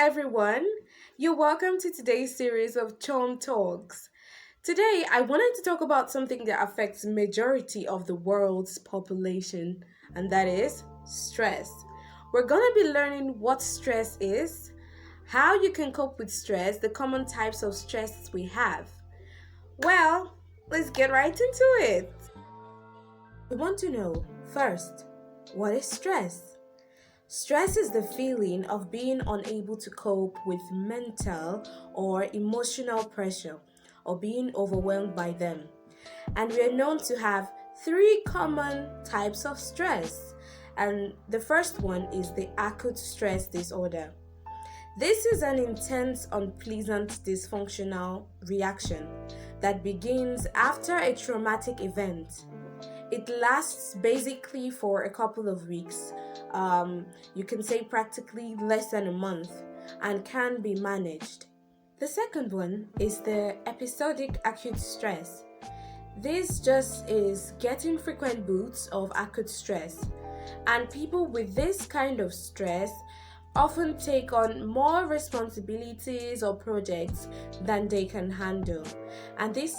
everyone. You're welcome to today's series of Chom Talks. Today, I wanted to talk about something that affects majority of the world's population, and that is stress. We're going to be learning what stress is, how you can cope with stress, the common types of stress we have. Well, let's get right into it. We want to know first, what is stress? Stress is the feeling of being unable to cope with mental or emotional pressure or being overwhelmed by them. And we are known to have three common types of stress. And the first one is the acute stress disorder. This is an intense, unpleasant, dysfunctional reaction that begins after a traumatic event. It lasts basically for a couple of weeks. You can say practically less than a month and can be managed. The second one is the episodic acute stress. This just is getting frequent bouts of acute stress, and people with this kind of stress often take on more responsibilities or projects than they can handle, and this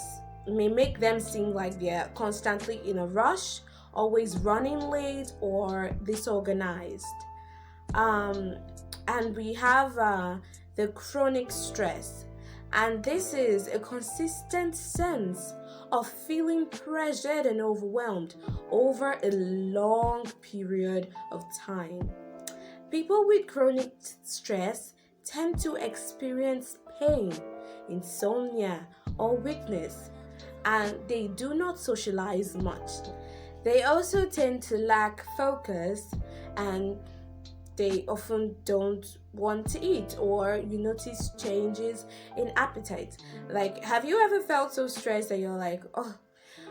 may make them seem like they're constantly in a rush, always running late, or disorganized. And we have the chronic stress, and this is a consistent sense of feeling pressured and overwhelmed over a long period of time. People with chronic stress tend to experience pain, insomnia, or weakness, and they do not socialize much. They also tend to lack focus, and they often don't want to eat, or you notice changes in appetite. Like, have you ever felt so stressed that you're like, oh,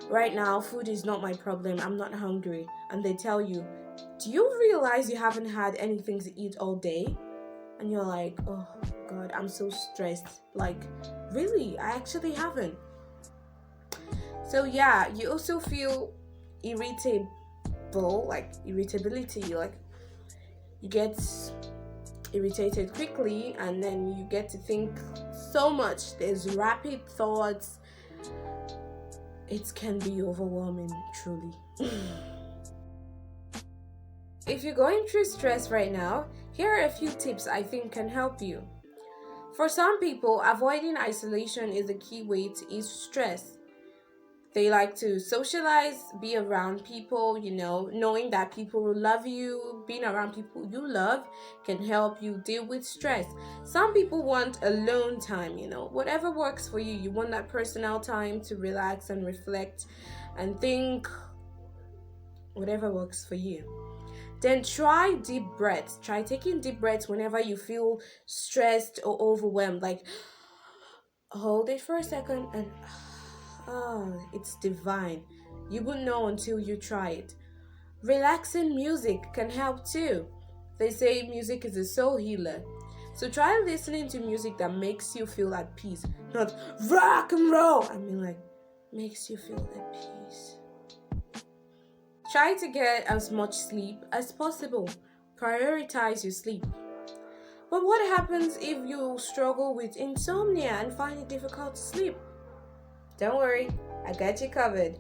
right now food is not my problem, I'm not hungry, and they tell you, do you realize you haven't had anything to eat all day? And you're like, oh god, I'm so stressed. Like, really, I actually haven't. So yeah, you also feel irritable, like irritability, like you get irritated quickly, and then you get to think so much. There's rapid thoughts. It can be overwhelming, truly. If you're going through stress right now, here are a few tips I think can help you. For some people, avoiding isolation is a key way to ease stress. They like to socialize, be around people, knowing that people will love you. Being around people you love can help you deal with stress. Some people want alone time, whatever works for you. You want that personal time to relax and reflect and think, whatever works for you. Then try deep breaths. Try taking deep breaths whenever you feel stressed or overwhelmed. Like, hold it for a second and it's divine. You won't know until you try it. Relaxing music can help too. They say music is a soul healer. So try listening to music that makes you feel at peace. Not rock and roll. I mean, like, makes you feel at peace. Try to get as much sleep as possible. Prioritize your sleep. But what happens if you struggle with insomnia and find it difficult to sleep? Don't worry, I got you covered.